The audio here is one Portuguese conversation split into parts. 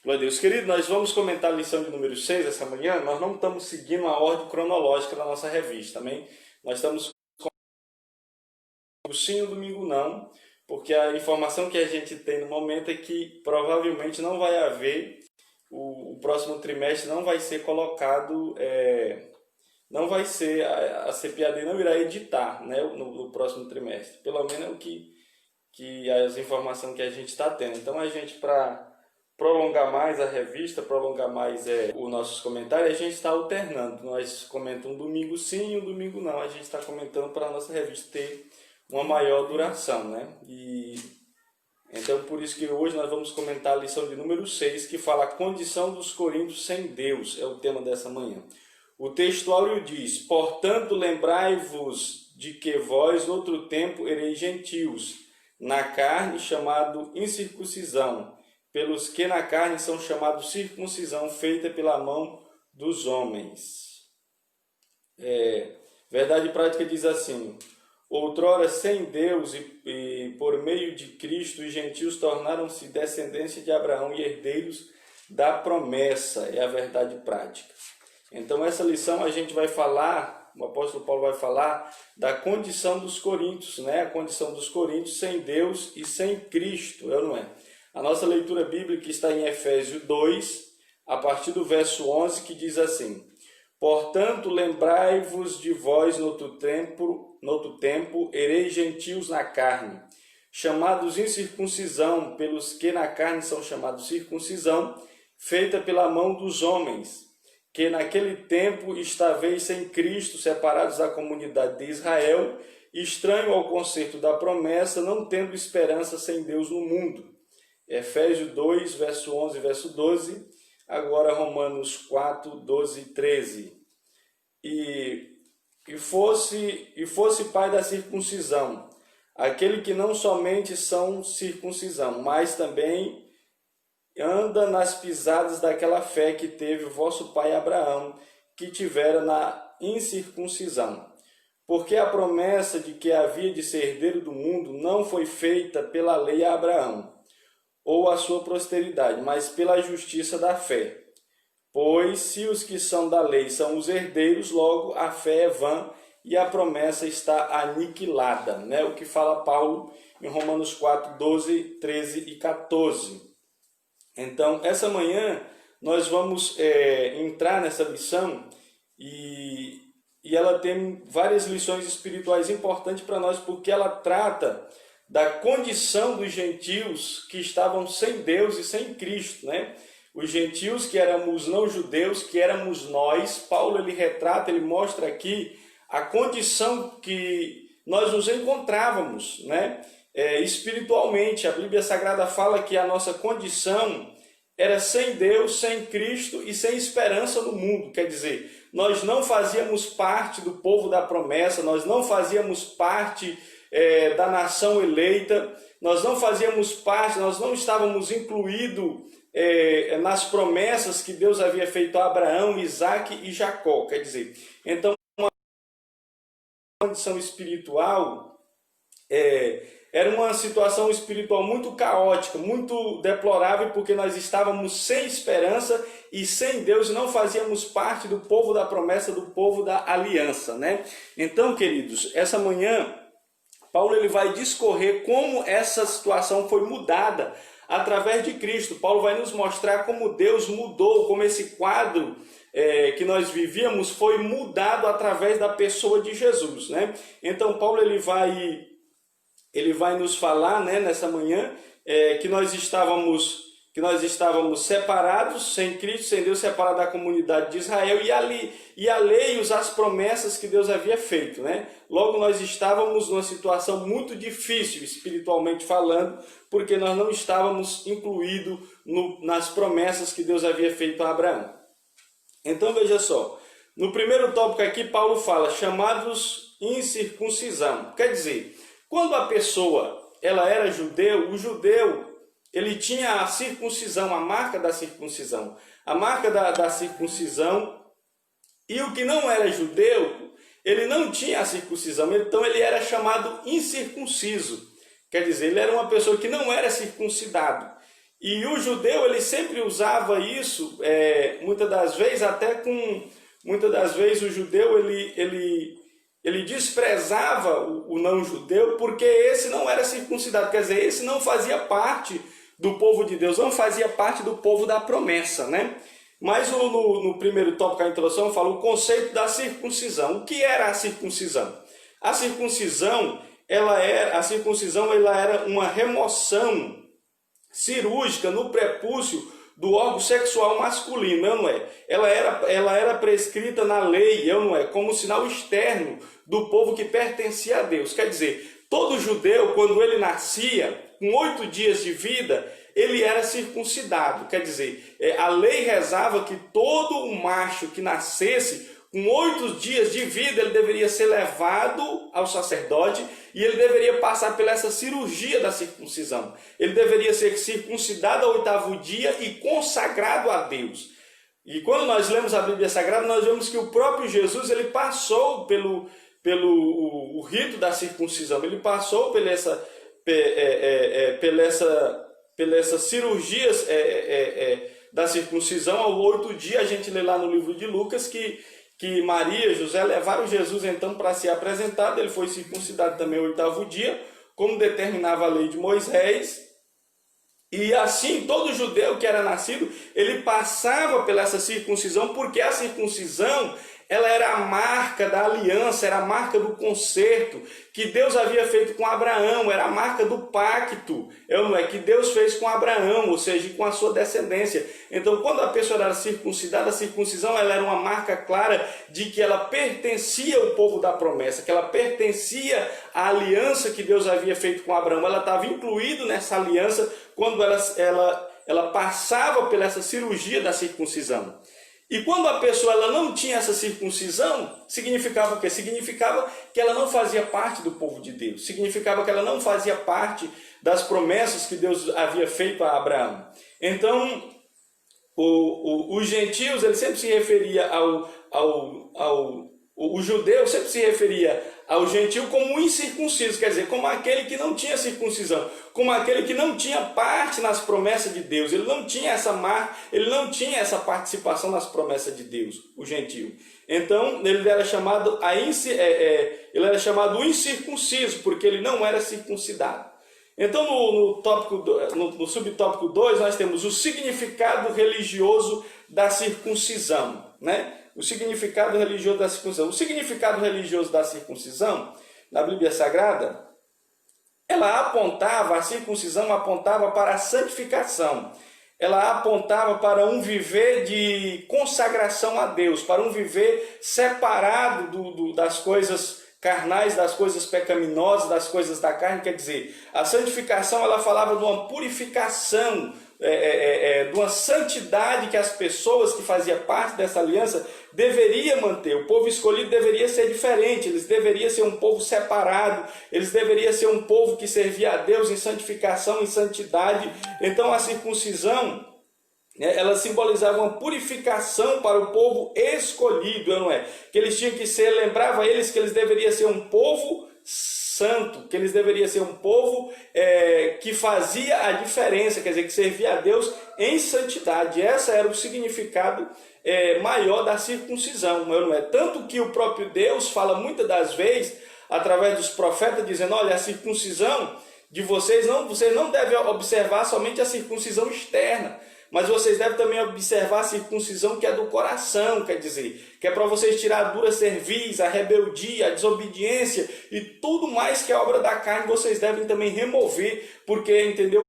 Glória a Deus. Querido, nós vamos comentar a lição de número 6 essa manhã. Nós não estamos seguindo a ordem cronológica da nossa revista, amém? Nós estamos domingo sim, o domingo não, porque a informação que a gente tem no momento é que provavelmente não vai haver, o próximo trimestre não vai ser colocado, não vai ser, a CPAD não irá editar, né, no próximo trimestre. Pelo menos é o que as informações que a gente está tendo. Então a gente, para prolongar mais a revista, prolongar mais os nossos comentários, a gente está alternando. Nós comentamos um domingo sim e um domingo não. A gente está comentando para a nossa revista ter uma maior duração, né? E então por isso que hoje nós vamos comentar a lição de número 6, que fala a condição dos coríntios sem Deus, é o tema dessa manhã. O texto áureo diz: portanto, lembrai-vos de que vós, noutro tempo, ereis gentios, na carne, chamado incircuncisão, pelos que na carne são chamados circuncisão, feita pela mão dos homens. Verdade prática diz assim: outrora sem Deus e por meio de Cristo, os gentios tornaram-se descendência de Abraão e herdeiros da promessa. É a verdade prática. Então essa lição a gente vai falar, o apóstolo Paulo vai falar da condição dos coríntios, né? A condição dos coríntios sem Deus e sem Cristo, não é? A nossa leitura bíblica está em Efésios 2, a partir do verso 11, que diz assim: portanto, lembrai-vos de vós noutro tempo, ereis gentios na carne, chamados incircuncisão, pelos que na carne são chamados circuncisão, feita pela mão dos homens, que naquele tempo estaveis sem Cristo, separados da comunidade de Israel, estranho ao concerto da promessa, não tendo esperança sem Deus no mundo. Efésios 2, verso 11 e verso 12, agora Romanos 4, 12 e 13. E fosse pai da circuncisão, aquele que não somente são circuncisão, mas também anda nas pisadas daquela fé que teve o vosso pai Abraão, que tivera na incircuncisão. Porque a promessa de que havia de ser herdeiro do mundo não foi feita pela lei a Abraão, ou a sua posteridade, mas pela justiça da fé. Pois se os que são da lei são os herdeiros, logo a fé é vã e a promessa está aniquilada, né? O que fala Paulo em Romanos 4, 12, 13 e 14. Então, essa manhã nós vamos entrar nessa lição e ela tem várias lições espirituais importantes para nós, porque ela trata da condição dos gentios que estavam sem Deus e sem Cristo, né? Os gentios que éramos não judeus, que éramos nós. Paulo ele retrata, ele mostra aqui a condição que nós nos encontrávamos, né? Espiritualmente. A Bíblia Sagrada fala que a nossa condição era sem Deus, sem Cristo e sem esperança no mundo. Quer dizer, nós não fazíamos parte do povo da promessa, nós não fazíamos parte da nação eleita, nós não fazíamos parte, nós não estávamos incluídos nas promessas que Deus havia feito a Abraão, Isaque e Jacó. Quer dizer, então uma condição espiritual era uma situação espiritual muito caótica, muito deplorável, porque nós estávamos sem esperança e sem Deus, e não fazíamos parte do povo da promessa, do povo da aliança, né? Então, queridos, essa manhã Paulo ele vai discorrer como essa situação foi mudada através de Cristo. Paulo vai nos mostrar como Deus mudou, como esse quadro que nós vivíamos foi mudado através da pessoa de Jesus, né? Então Paulo ele vai nos falar, né, nessa manhã que nós estávamos separados, sem Cristo, sem Deus, separados da comunidade de Israel, e alheios às promessas que Deus havia feito, né? Logo, nós estávamos numa situação muito difícil, espiritualmente falando, porque nós não estávamos incluídos nas promessas que Deus havia feito a Abraão. Então, veja só, no primeiro tópico aqui, Paulo fala, chamados incircuncisão. Quer dizer, quando a pessoa ela era judeu, o judeu ele tinha a circuncisão, a marca da circuncisão. A marca da circuncisão, e o que não era judeu, ele não tinha a circuncisão, então ele era chamado incircunciso. Quer dizer, ele era uma pessoa que não era circuncidado. E o judeu, ele sempre usava isso, muitas das vezes, muitas das vezes o judeu, ele desprezava o não-judeu, porque esse não era circuncidado, quer dizer, esse não fazia parte do povo de Deus, não fazia parte do povo da promessa, né? Mas no primeiro tópico, a introdução, fala o conceito da circuncisão. O que era a circuncisão? A circuncisão, ela era uma remoção cirúrgica no prepúcio do órgão sexual masculino, não é? Ela era prescrita na lei, não é? Como sinal externo do povo que pertencia a Deus. Quer dizer, todo judeu, quando ele nascia, com 8 dias de vida, ele era circuncidado. Quer dizer, a lei rezava que todo o macho que nascesse, com 8 dias de vida, ele deveria ser levado ao sacerdote e ele deveria passar por essa cirurgia da circuncisão. Ele deveria ser circuncidado ao 8º dia e consagrado a Deus. E quando nós lemos a Bíblia Sagrada, nós vemos que o próprio Jesus, ele passou pelo rito da circuncisão. Ele passou pelas cirurgias da circuncisão. Ao 8º dia, a gente lê lá no livro de Lucas que Maria e José levaram Jesus então para ser apresentado. Ele foi circuncidado também ao 8º dia, como determinava a lei de Moisés. E assim, todo judeu que era nascido, ele passava pela essa circuncisão, porque a circuncisão, ela era a marca da aliança, era a marca do concerto que Deus havia feito com Abraão, era a marca do pacto, que Deus fez com Abraão, ou seja, com a sua descendência. Então, quando a pessoa era circuncidada, a circuncisão ela era uma marca clara de que ela pertencia ao povo da promessa, que ela pertencia à aliança que Deus havia feito com Abraão. Ela estava incluída nessa aliança quando ela passava pela essa cirurgia da circuncisão. E quando a pessoa ela não tinha essa circuncisão, significava o quê? Significava que ela não fazia parte do povo de Deus. Significava que ela não fazia parte das promessas que Deus havia feito a Abraão. Então, os gentios, ele sempre se referia o judeu sempre se referia ao gentio como um incircunciso, quer dizer, como aquele que não tinha circuncisão, como aquele que não tinha parte nas promessas de Deus, ele não tinha essa marca, ele não tinha essa participação nas promessas de Deus, o gentio. Então, ele era chamado o incircunciso, porque ele não era circuncidado. Então, no subtópico 2, nós temos o significado religioso da circuncisão, né? O significado religioso da circuncisão. O significado religioso da circuncisão, na Bíblia Sagrada, a circuncisão apontava para a santificação. Ela apontava para um viver de consagração a Deus, para um viver separado das coisas carnais, das coisas pecaminosas, das coisas da carne. Quer dizer, a santificação ela falava de uma purificação, de uma santidade que as pessoas que faziam parte dessa aliança deveriam manter. O povo escolhido deveria ser diferente, eles deveriam ser um povo separado, eles deveriam ser um povo que servia a Deus em santificação, em santidade. Então a circuncisão, ela simbolizava uma purificação para o povo escolhido, não é? Que eles tinham que ser, lembrava eles que eles deveriam ser um povo santo, que eles deveriam ser um povo que fazia a diferença, quer dizer, que servia a Deus em santidade. Esse era o significado maior da circuncisão, não é? Tanto que o próprio Deus fala muitas das vezes, através dos profetas, dizendo, olha, a circuncisão de vocês não devem observar somente a circuncisão externa, mas vocês devem também observar a circuncisão que é do coração, quer dizer, que é para vocês tirar a dura cerviz, a rebeldia, a desobediência e tudo mais que é obra da carne, vocês devem também remover, porque, entendeu?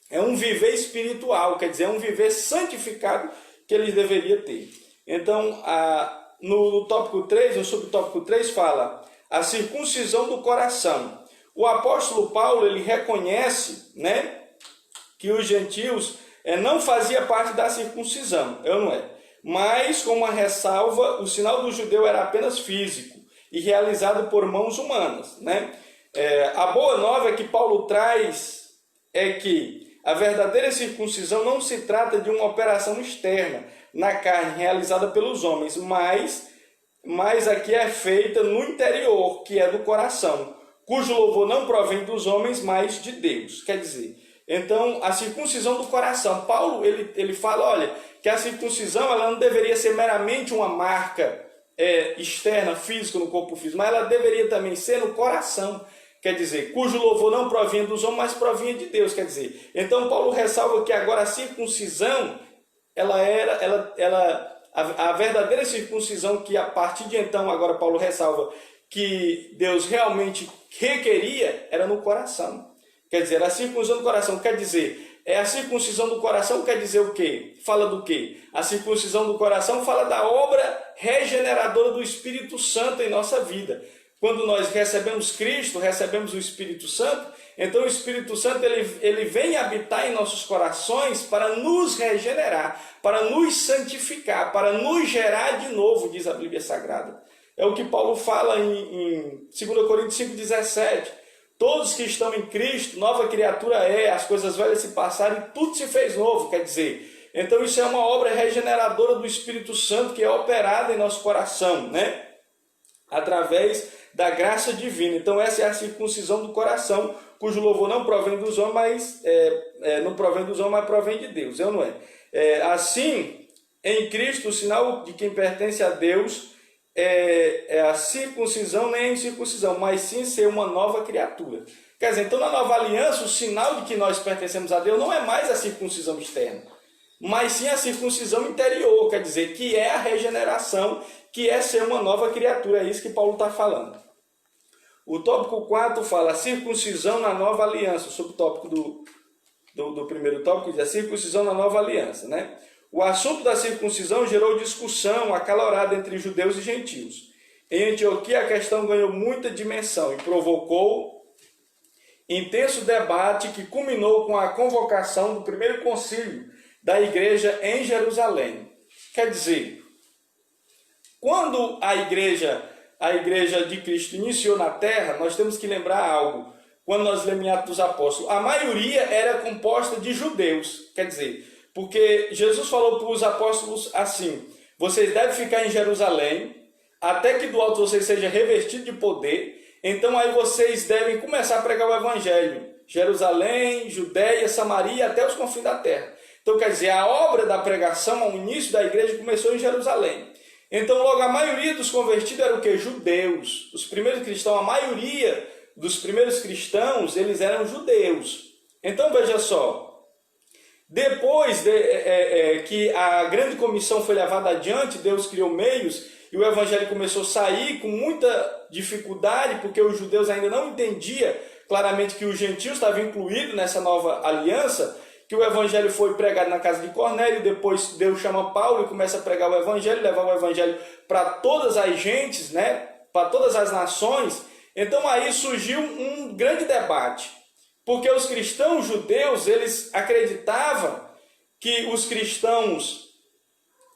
É um viver espiritual, quer dizer, é um viver santificado que eles deveriam ter. Então, no tópico 3, no subtópico 3, fala a circuncisão do coração. O apóstolo Paulo, ele reconhece, né, que os gentios não faziam parte da circuncisão, não é? Mas, com uma ressalva, o sinal do judeu era apenas físico e realizado por mãos humanas, né? A boa nova que Paulo traz é que a verdadeira circuncisão não se trata de uma operação externa na carne realizada pelos homens, mas aqui é feita no interior, que é do coração, cujo louvor não provém dos homens, mas de Deus. Quer dizer, Então, a circuncisão do coração. Paulo, ele fala, olha, que a circuncisão ela não deveria ser meramente uma marca externa, física, no corpo físico, mas ela deveria também ser no coração. Quer dizer, cujo louvor não provinha dos homens, mas provinha de Deus. Quer dizer, então Paulo ressalva que agora a circuncisão, a verdadeira circuncisão que a partir de então, agora Paulo ressalva que Deus realmente requeria, era no coração. Quer dizer, a circuncisão do coração quer dizer, a circuncisão do coração quer dizer o quê? Fala do quê? A circuncisão do coração fala da obra regeneradora do Espírito Santo em nossa vida. Quando nós recebemos Cristo, recebemos o Espírito Santo, então o Espírito Santo ele vem habitar em nossos corações para nos regenerar, para nos santificar, para nos gerar de novo, diz a Bíblia Sagrada. É o que Paulo fala em 2 Coríntios 5,17. Todos que estão em Cristo, nova criatura as coisas velhas se passaram e tudo se fez novo, quer dizer. Então isso é uma obra regeneradora do Espírito Santo que é operada em nosso coração, né? Através da graça divina. Então essa é a circuncisão do coração, cujo louvor não provém dos homens, não provém dos homens, mas provém de Deus, não é? Assim, em Cristo, o sinal de quem pertence a Deus é a circuncisão, nem a incircuncisão, mas sim ser uma nova criatura. Quer dizer, então na nova aliança, o sinal de que nós pertencemos a Deus não é mais a circuncisão externa, mas sim a circuncisão interior, quer dizer, que é a regeneração, que é ser uma nova criatura, é isso que Paulo está falando. O tópico 4 fala circuncisão na nova aliança, o subtópico do primeiro tópico diz a circuncisão na nova aliança, né? O assunto da circuncisão gerou discussão acalorada entre judeus e gentios. Em Antioquia a questão ganhou muita dimensão e provocou intenso debate que culminou com a convocação do primeiro concílio da igreja em Jerusalém. Quer dizer, quando a igreja de Cristo iniciou na terra, nós temos que lembrar algo. Quando nós lemos Atos dos Apóstolos, a maioria era composta de judeus. Quer dizer, porque Jesus falou para os apóstolos assim, vocês devem ficar em Jerusalém, até que do alto vocês sejam revestidos de poder, então aí vocês devem começar a pregar o evangelho. Jerusalém, Judéia, Samaria, até os confins da terra. Então quer dizer, a obra da pregação, ao início da igreja, começou em Jerusalém. Então logo a maioria dos convertidos eram o quê? Judeus. Os primeiros cristãos, a maioria dos primeiros cristãos, eles eram judeus. Então veja só, depois que a grande comissão foi levada adiante, Deus criou meios e o evangelho começou a sair com muita dificuldade, porque os judeus ainda não entendiam claramente que os gentios estavam incluídos nessa nova aliança, que o evangelho foi pregado na casa de Cornélio, depois Deus chama Paulo e começa a pregar o evangelho, levar o evangelho para todas as gentes, né? Para todas as nações. Então aí surgiu um grande debate. Porque os cristãos judeus, eles acreditavam que os cristãos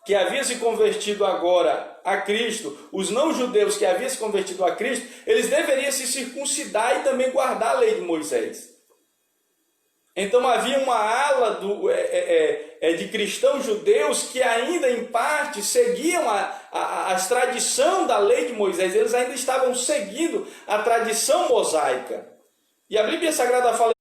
que haviam se convertido agora a Cristo, os não-judeus que haviam se convertido a Cristo, eles deveriam se circuncidar e também guardar a lei de Moisés. Então havia uma ala de cristãos judeus que ainda em parte seguiam a tradição da lei de Moisés, eles ainda estavam seguindo a tradição mosaica. E a Bíblia Sagrada fala,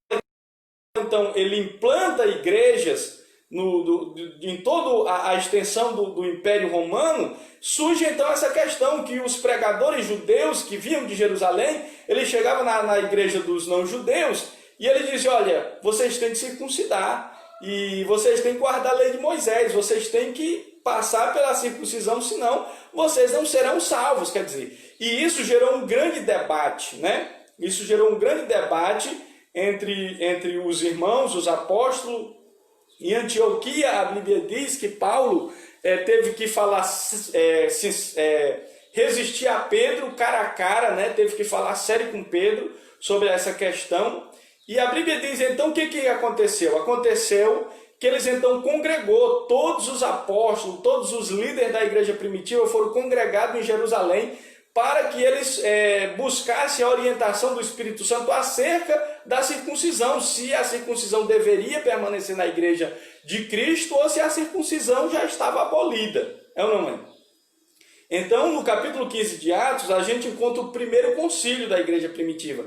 então, ele implanta igrejas em toda a extensão do Império Romano. Surge então essa questão que os pregadores judeus que vinham de Jerusalém, eles chegavam na igreja dos não-judeus e eles diziam, olha, vocês têm que circuncidar e vocês têm que guardar a lei de Moisés, vocês têm que passar pela circuncisão, senão vocês não serão salvos, quer dizer. E isso gerou um grande debate, né? Isso gerou um grande debate entre os irmãos, os apóstolos. Em Antioquia, a Bíblia diz que Paulo teve que falar, resistir a Pedro cara a cara, né? Teve que falar sério com Pedro sobre essa questão. E a Bíblia diz então o que aconteceu? Aconteceu que eles então congregou todos os apóstolos, todos os líderes da igreja primitiva foram congregados em Jerusalém para que eles buscassem a orientação do Espírito Santo acerca da circuncisão, se a circuncisão deveria permanecer na igreja de Cristo ou se a circuncisão já estava abolida. É ou não é? Então, no capítulo 15 de Atos, a gente encontra o primeiro concílio da igreja primitiva.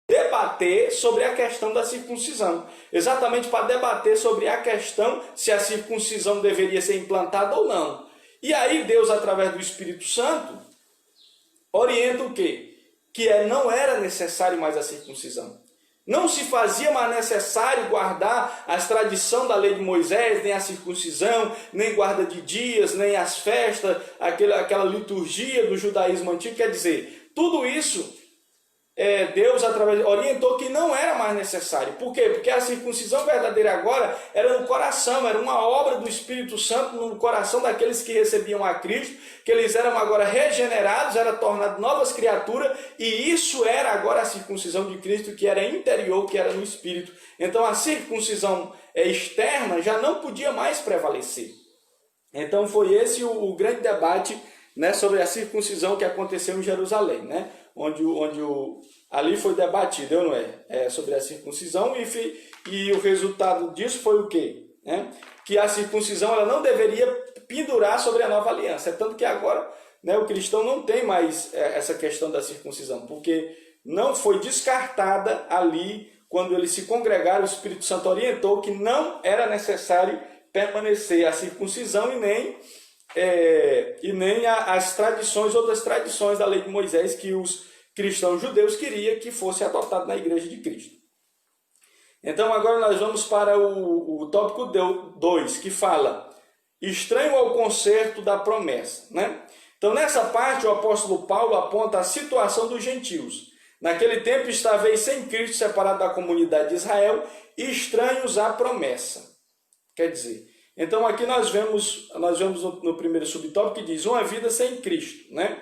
debater sobre a questão da circuncisão, exatamente para debater sobre a questão se a circuncisão deveria ser implantada ou não. E aí Deus, através do Espírito Santo, orienta o quê? Que não era necessário mais a circuncisão. Não se fazia mais necessário guardar as tradições da lei de Moisés, nem a circuncisão, nem guarda de dias, nem as festas, aquela liturgia do judaísmo antigo. Quer dizer, tudo isso Deus orientou que não era mais necessário. Por quê? Porque a circuncisão verdadeira agora era no coração, era uma obra do Espírito Santo no coração daqueles que recebiam a Cristo, que eles eram agora regenerados, eram tornados novas criaturas, e isso era agora a circuncisão de Cristo, que era interior, que era no Espírito. Então a circuncisão externa já não podia mais prevalecer. Então foi esse o grande debate, né, sobre a circuncisão que aconteceu em Jerusalém, né? Ali foi debatido, não é? Sobre a circuncisão, e o resultado disso foi o quê? Que a circuncisão ela não deveria pendurar sobre a nova aliança. É tanto que agora, né, o cristão não tem mais essa questão da circuncisão, porque não foi descartada ali, quando eles se congregaram, o Espírito Santo orientou que não era necessário permanecer a circuncisão e nem as tradições, outras tradições da lei de Moisés que os cristãos judeus queriam que fosse adotado na igreja de Cristo. Então agora nós vamos para o tópico 2, que fala estranho ao concerto da promessa, né? Então nessa parte o apóstolo Paulo aponta a situação dos gentios. Naquele tempo estaveis sem Cristo, separado da comunidade de Israel, e estranhos à promessa. Quer dizer, então aqui nós vemos no primeiro subtópico que diz uma vida sem Cristo, né?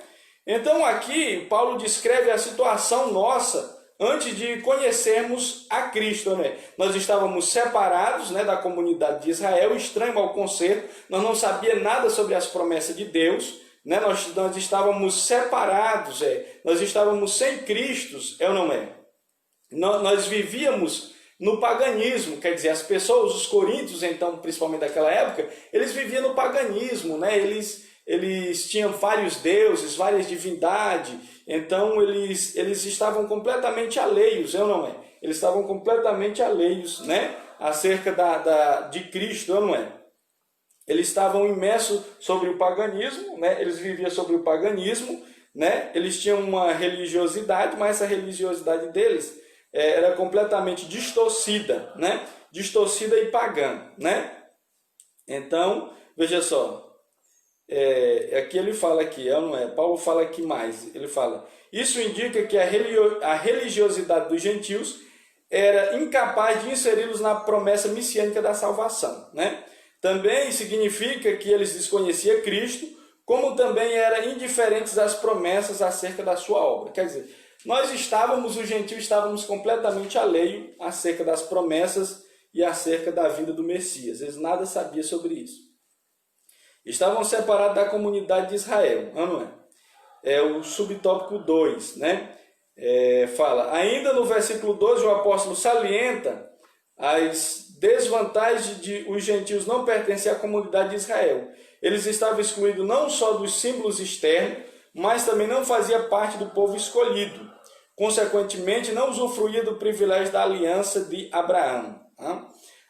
Então aqui Paulo descreve a situação nossa antes de conhecermos a Cristo, né? Nós estávamos separados, né, da comunidade de Israel, estranho ao concerto, nós não sabíamos nada sobre as promessas de Deus, né? Nós estávamos separados, nós estávamos sem Cristo, ou não é? Nós vivíamos no paganismo, quer dizer, as pessoas, os coríntios, então, principalmente daquela época, eles viviam no paganismo, né? Eles tinham vários deuses, várias divindades, então eles estavam completamente alheios, ou não é? Eles estavam completamente alheios, né? Acerca de Cristo, ou não é? Eles estavam imersos sobre o paganismo, né? Eles viviam sobre o paganismo, né? Eles tinham uma religiosidade, mas essa religiosidade deles era completamente distorcida, né? Distorcida e pagã, né? Então, veja só, aqui ele fala aqui, não é? Paulo fala aqui mais, ele fala, isso indica que a religiosidade dos gentios era incapaz de inseri-los na promessa messiânica da salvação, né? Também significa que eles desconheciam Cristo, como também eram indiferentes às promessas acerca da sua obra. Quer dizer, os gentios estávamos completamente alheios acerca das promessas e acerca da vinda do Messias. Eles nada sabiam sobre isso. Estavam separados da comunidade de Israel, não é? É o subtópico 2, né? Fala, ainda no versículo 12, o apóstolo salienta as desvantagens de os gentios não pertencerem à comunidade de Israel. Eles estavam excluídos não só dos símbolos externos, mas também não faziam parte do povo escolhido. Consequentemente, não usufruía do privilégio da aliança de Abraão.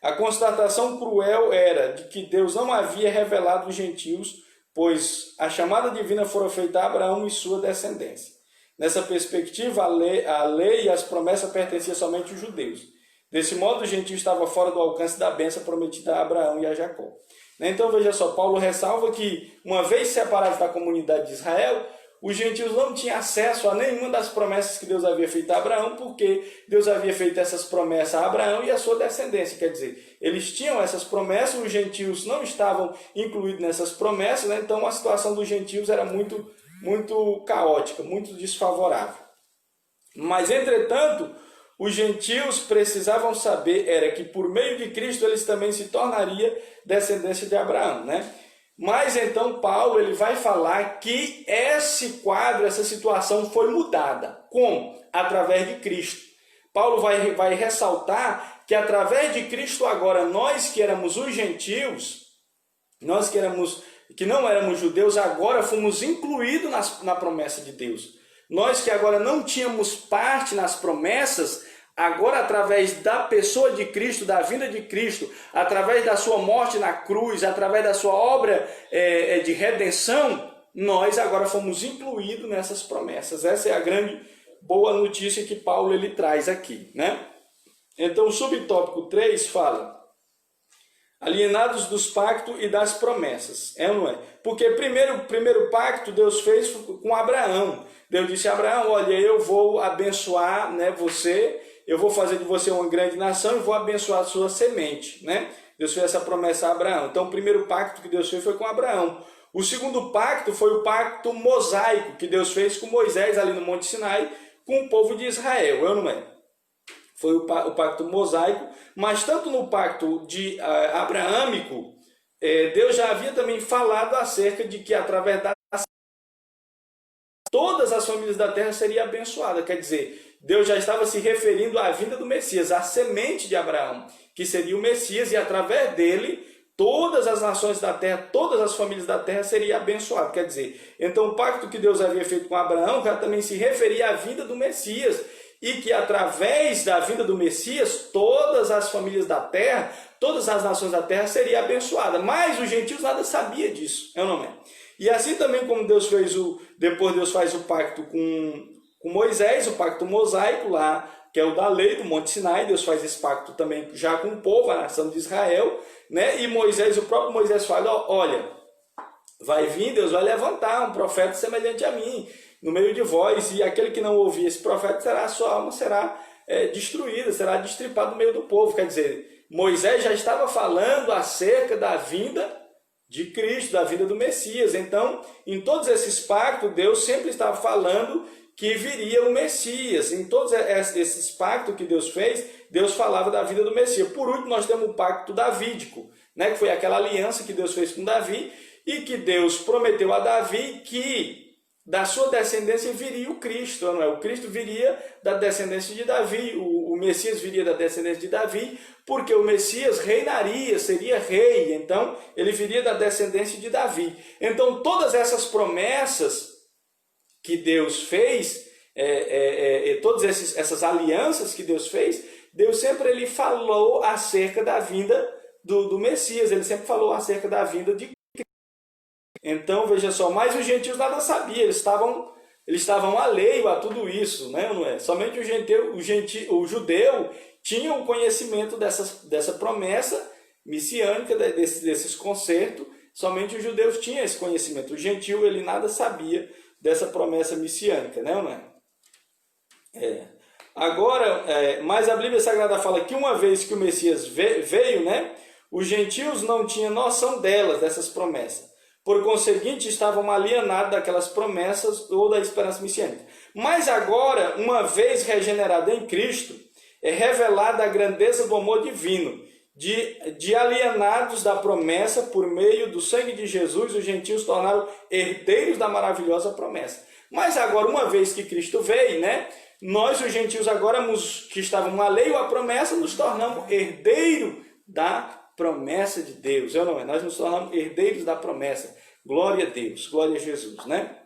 A constatação cruel era de que Deus não havia revelado os gentios, pois a chamada divina fora feita a Abraão e sua descendência. Nessa perspectiva, a lei e as promessas pertenciam somente aos judeus. Desse modo, o gentio estava fora do alcance da bênção prometida a Abraão e a Jacó. Então, veja só, Paulo ressalva que, uma vez separados da comunidade de Israel, os gentios não tinham acesso a nenhuma das promessas que Deus havia feito a Abraão, porque Deus havia feito essas promessas a Abraão e a sua descendência. Quer dizer, eles tinham essas promessas, os gentios não estavam incluídos nessas promessas, né? Então a situação dos gentios era muito, muito caótica, muito desfavorável. Mas, entretanto, os gentios precisavam saber era que por meio de Cristo eles também se tornariam descendência de Abraão, né? Mas então Paulo ele vai falar que esse quadro, essa situação foi mudada. Como? Através de Cristo. Paulo vai ressaltar que através de Cristo agora nós que éramos os gentios, que não éramos judeus, agora fomos incluídos na promessa de Deus. Nós que agora não tínhamos parte nas promessas, agora através da pessoa de Cristo, da vinda de Cristo, através da sua morte na cruz, através da sua obra de redenção, nós agora fomos incluídos nessas promessas. Essa é a grande boa notícia que Paulo ele traz aqui, né? Então o subtópico 3 fala: alienados dos pactos e das promessas. É ou não é? Porque primeiro pacto Deus fez com Abraão. Deus disse a Abraão: olha, eu vou abençoar, né, você, eu vou fazer de você uma grande nação e vou abençoar a sua semente, né? Deus fez essa promessa a Abraão. Então o primeiro pacto que Deus fez foi com Abraão. O segundo pacto foi o pacto mosaico que Deus fez com Moisés ali no Monte Sinai, com o povo de Israel. É ou não é? Foi o pacto mosaico, mas tanto no pacto de abraâmico, Deus já havia também falado acerca de que através da todas as famílias da terra seriam abençoadas. Quer dizer, Deus já estava se referindo à vinda do Messias, à semente de Abraão, que seria o Messias, e através dele todas as nações da terra, todas as famílias da terra seriam abençoadas. Quer dizer, então o pacto que Deus havia feito com Abraão já também se referia à vinda do Messias, e que através da vinda do Messias, todas as famílias da terra, todas as nações da terra seriam abençoadas. Mas os gentios nada sabiam disso, é ou não é? E assim também como Deus fez depois Deus faz o pacto com Moisés, o pacto mosaico lá, que é o da lei do Monte Sinai. Deus faz esse pacto também já com o povo, a nação de Israel, né? E Moisés, o próprio Moisés fala: olha, vai vir, Deus vai levantar um profeta semelhante a mim no meio de vós, e aquele que não ouvir esse profeta, a sua alma será destruída, será destripada no meio do povo. Quer dizer, Moisés já estava falando acerca da vinda de Cristo, da vinda do Messias. Então, em todos esses pactos, Deus sempre estava falando que viria o Messias. Em todos esses pactos que Deus fez, Deus falava da vida do Messias. Por último, nós temos o pacto davídico, né, que foi aquela aliança que Deus fez com Davi, e que Deus prometeu a Davi que da sua descendência viria o Cristo, não é? O Cristo viria da descendência de Davi, o Messias viria da descendência de Davi, porque o Messias reinaria, seria rei, então ele viria da descendência de Davi. Então todas essas promessas que Deus fez, todas essas alianças que Deus fez, Deus sempre ele falou acerca da vinda do Messias, ele sempre falou acerca da vinda de Cristo. Então, veja só, mas os gentios nada sabiam, eles estavam alheios a tudo isso, né? Não é? Somente o judeu tinha o conhecimento dessa promessa messiânica, desses concertos. Somente os judeus tinham esse conhecimento. O gentio, ele nada sabia dessa promessa messiânica, né? Não é? Agora, mas a Bíblia Sagrada fala que uma vez que o Messias veio, né? Os gentios não tinham noção dessas promessas. Por conseguinte, estavam alienados daquelas promessas ou da esperança messiânica. Mas agora, uma vez regenerado em Cristo, é revelada a grandeza do amor divino, de alienados da promessa por meio do sangue de Jesus, os gentios se tornaram herdeiros da maravilhosa promessa. Mas agora, uma vez que Cristo veio, né, nós, os gentios, agora que estavam alheios à promessa, nos tornamos herdeiros da promessa de Deus. Não é? Nós nos tornamos herdeiros da promessa. Glória a Deus, glória a Jesus, né?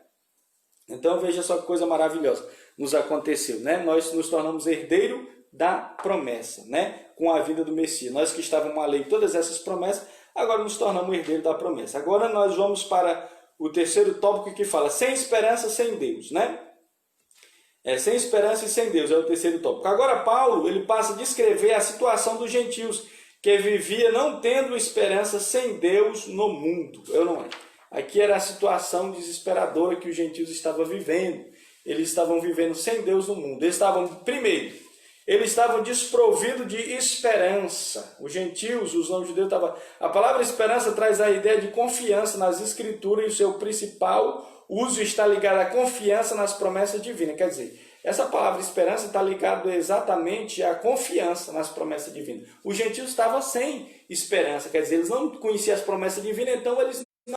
Então veja só que coisa maravilhosa nos aconteceu, né? Nós nos tornamos herdeiros da promessa, né? Com a vinda do Messias. Nós que estávamos alheios a todas essas promessas, agora nos tornamos herdeiros da promessa. Agora nós vamos para o terceiro tópico que fala sem esperança, sem Deus, né? Sem esperança e sem Deus é o terceiro tópico. Agora Paulo, ele passa a descrever a situação dos gentios, que vivia não tendo esperança sem Deus no mundo. Não é? Aqui era a situação desesperadora que os gentios estavam vivendo. Eles estavam vivendo sem Deus no mundo. Eles estavam desprovidos de esperança. Os gentios, os não-judeus, estavam... A palavra esperança traz a ideia de confiança nas escrituras, e o seu principal uso está ligado à confiança nas promessas divinas. Quer dizer, essa palavra esperança está ligada exatamente à confiança nas promessas divinas. Os gentios estavam sem esperança, quer dizer, eles não conheciam as promessas divinas, então eles não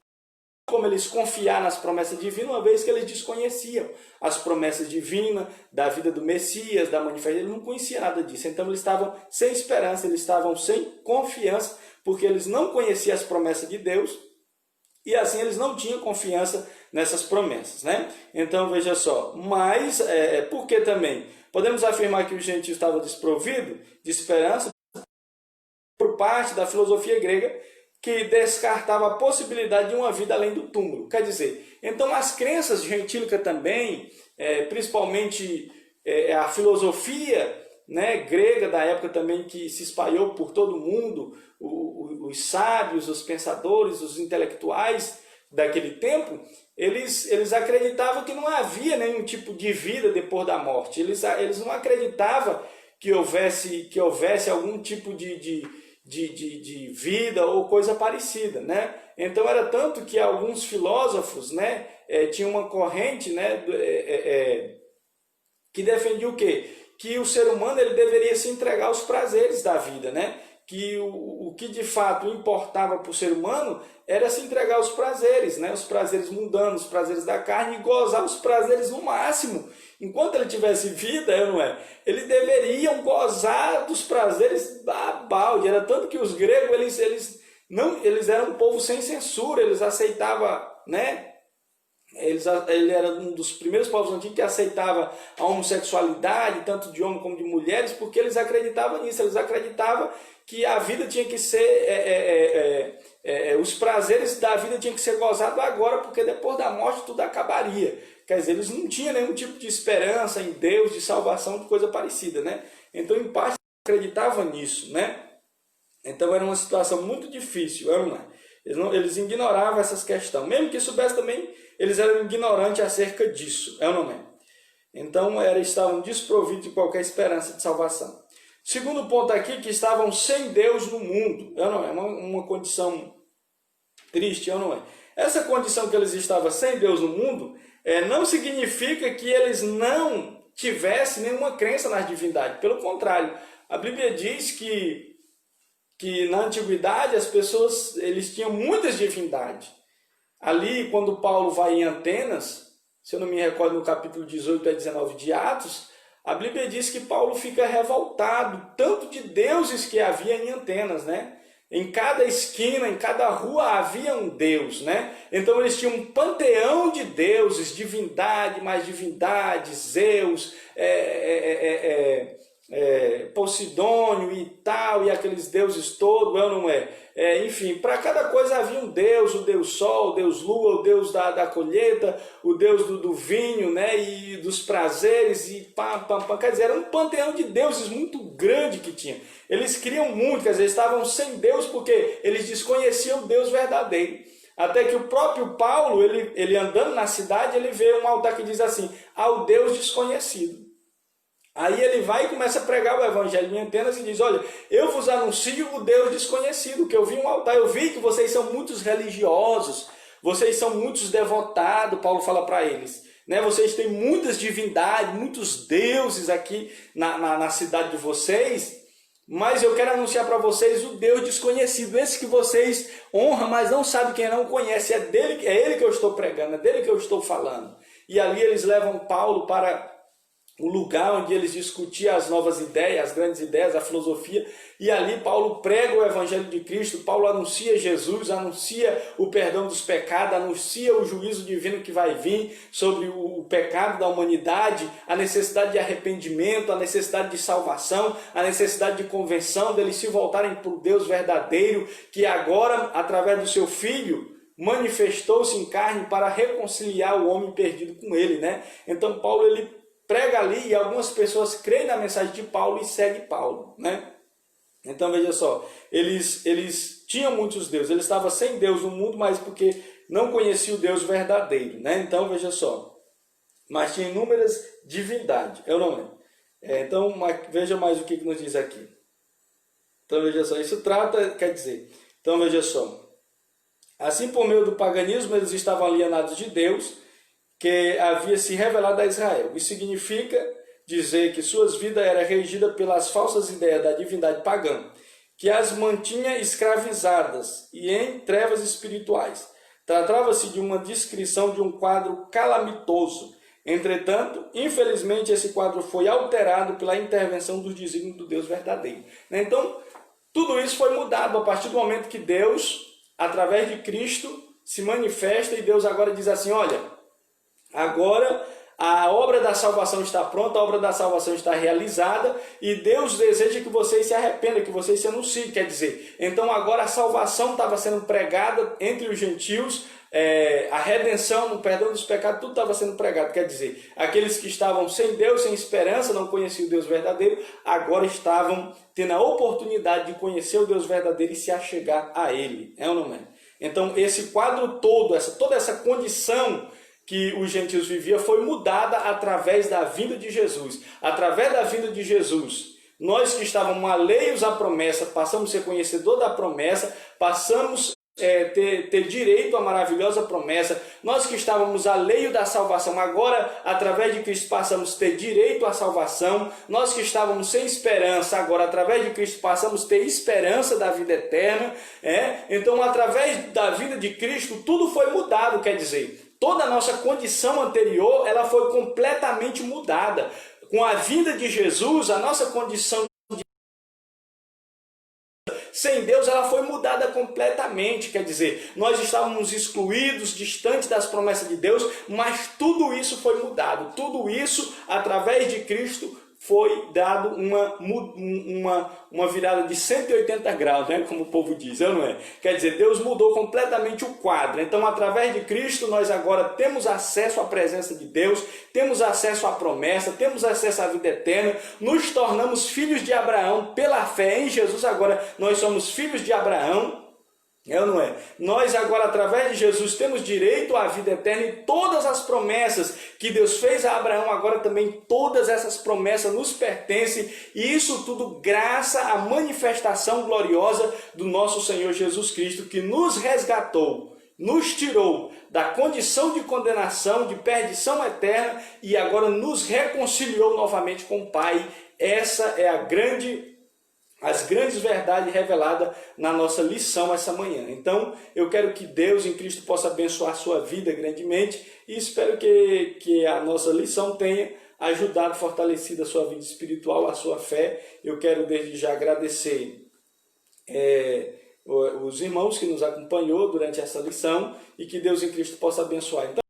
como eles confiar nas promessas divinas, uma vez que eles desconheciam as promessas divinas da vida do Messias, da manifestação, eles não conheciam nada disso. Então eles estavam sem esperança, eles estavam sem confiança, porque eles não conheciam as promessas de Deus, E assim eles não tinham confiança nessas promessas, né? Então veja só, mas por que também? Podemos afirmar que o gentio estava desprovido de esperança por parte da filosofia grega, que descartava a possibilidade de uma vida além do túmulo. Quer dizer, então as crenças gentílicas também, principalmente a filosofia, né, grega da época também, que se espalhou por todo o mundo, os sábios, os pensadores, os intelectuais daquele tempo, eles acreditavam que não havia nenhum tipo de vida depois da morte. Eles não acreditavam que houvesse algum tipo de vida ou coisa parecida, né? Então era tanto que alguns filósofos, né, tinham uma corrente, né, que defendia o quê? Que o ser humano ele deveria se entregar aos prazeres da vida, né? Que o que de fato importava para o ser humano era se entregar aos prazeres, né? Os prazeres mundanos, os prazeres da carne, e gozar os prazeres no máximo. Enquanto ele tivesse vida, não é? Eles deveriam gozar dos prazeres da balde. Era tanto que os gregos eles eram um povo sem censura, eles aceitavam, né? Ele era um dos primeiros povos antigos que aceitava a homossexualidade, tanto de homens como de mulheres, porque eles acreditavam nisso, eles acreditavam que a vida tinha que ser, os prazeres da vida tinham que ser gozados agora, porque depois da morte tudo acabaria. Quer dizer, eles não tinham nenhum tipo de esperança em Deus, de salvação, de coisa parecida, né? Então, em parte, acreditavam nisso, né? Então, era uma situação muito difícil, não é? Eles ignoravam essas questões. Mesmo que soubessem também, eles eram ignorantes acerca disso, não é? Então, estavam desprovidos de qualquer esperança de salvação. Segundo ponto aqui, que estavam sem Deus no mundo, não é? Uma condição triste, não é? Essa condição que eles estavam sem Deus no mundo, não significa que eles não tivessem nenhuma crença na divindade. Pelo contrário, a Bíblia diz que na antiguidade as pessoas eles tinham muitas divindades. Ali, quando Paulo vai em Atenas, se eu não me recordo, no capítulo 18 a 19 de Atos, a Bíblia diz que Paulo fica revoltado, tanto de deuses que havia em Atenas, né? Em cada esquina, em cada rua havia um deus, né? Então eles tinham um panteão de deuses, divindade, mais divindade, Zeus, Posidônio e tal, e aqueles deuses todos, não é? Enfim, para cada coisa havia um deus, o deus sol, o deus lua, o deus da colheita, o deus do vinho, né? E dos prazeres, e quer dizer, era um panteão de deuses muito grande que tinha. Eles criam muito, quer dizer, estavam sem Deus porque eles desconheciam o Deus verdadeiro. Até que o próprio Paulo, ele andando na cidade, ele vê um altar que diz assim, ao Deus desconhecido. Aí ele vai e começa a pregar o evangelho em Atenas e diz, olha, eu vos anuncio o Deus desconhecido, que eu vi um altar, eu vi que vocês são muitos religiosos, vocês são muitos devotados, Paulo fala para eles, né? Vocês têm muitas divindades, muitos deuses aqui na cidade de vocês, mas eu quero anunciar para vocês o Deus desconhecido, esse que vocês honram, mas não sabem quem não conhece, é ele que eu estou pregando, é dele que eu estou falando. E ali eles levam Paulo para o lugar onde eles discutiam as novas ideias, as grandes ideias, a filosofia, e ali Paulo prega o evangelho de Cristo, Paulo anuncia Jesus, anuncia o perdão dos pecados, anuncia o juízo divino que vai vir sobre o pecado da humanidade, a necessidade de arrependimento, a necessidade de salvação, a necessidade de conversão, deles se voltarem para o Deus verdadeiro, que agora, através do seu Filho, manifestou-se em carne para reconciliar o homem perdido com ele, né? Então Paulo, ele prega ali e algumas pessoas creem na mensagem de Paulo e seguem Paulo, né? Então veja só, eles tinham muitos deuses, eles estavam sem Deus no mundo, mas porque não conheciam o Deus verdadeiro, né? Então veja só, mas tinha inúmeras divindades, eu não lembro. Então veja mais o que nos diz aqui. Então veja só, isso trata, quer dizer, então veja só, assim por meio do paganismo eles estavam alienados de Deus, que havia se revelado a Israel. Isso significa dizer que suas vidas eram regidas pelas falsas ideias da divindade pagã, que as mantinha escravizadas e em trevas espirituais. Tratava-se de uma descrição de um quadro calamitoso. Entretanto, infelizmente, esse quadro foi alterado pela intervenção dos desígnios do Deus verdadeiro. Então, tudo isso foi mudado a partir do momento que Deus, através de Cristo, se manifesta e Deus agora diz assim, olha, agora a obra da salvação está pronta, a obra da salvação está realizada e Deus deseja que vocês se arrependam, que vocês se anunciem. Quer dizer, então agora a salvação estava sendo pregada entre os gentios, a redenção, o perdão dos pecados, tudo estava sendo pregado. Quer dizer, aqueles que estavam sem Deus, sem esperança, não conheciam o Deus verdadeiro, agora estavam tendo a oportunidade de conhecer o Deus verdadeiro e se achegar a Ele. É ou não é? Então esse quadro todo, toda essa condição que os gentios viviam foi mudada através da vinda de Jesus. Através da vinda de Jesus, nós que estávamos alheios à promessa, passamos a ser conhecedor da promessa, passamos ter direito à maravilhosa promessa. Nós que estávamos alheios da salvação, agora, através de Cristo, passamos a ter direito à salvação. Nós que estávamos sem esperança, agora, através de Cristo, passamos a ter esperança da vida eterna. Então, através da vida de Cristo, tudo foi mudado, quer dizer, toda a nossa condição anterior, ela foi completamente mudada. Com a vinda de Jesus, a nossa condição sem Deus, ela foi mudada completamente. Quer dizer, nós estávamos excluídos, distantes das promessas de Deus, mas tudo isso foi mudado. Tudo isso, através de Cristo, foi dado uma virada de 180 graus, né? Como o povo diz, não é? Quer dizer, Deus mudou completamente o quadro. Então, através de Cristo, nós agora temos acesso à presença de Deus, temos acesso à promessa, temos acesso à vida eterna, nos tornamos filhos de Abraão pela fé em Jesus. Agora, nós somos filhos de Abraão. É ou não é? Nós agora, através de Jesus, temos direito à vida eterna e todas as promessas que Deus fez a Abraão, agora também todas essas promessas nos pertencem, e isso tudo graças à manifestação gloriosa do nosso Senhor Jesus Cristo, que nos resgatou, nos tirou da condição de condenação, de perdição eterna, e agora nos reconciliou novamente com o Pai. Essa é as grandes verdades reveladas na nossa lição essa manhã. Então, eu quero que Deus em Cristo possa abençoar a sua vida grandemente e espero que a nossa lição tenha ajudado, fortalecido a sua vida espiritual, a sua fé. Eu quero desde já agradecer os irmãos que nos acompanhou durante essa lição e que Deus em Cristo possa abençoar. Então,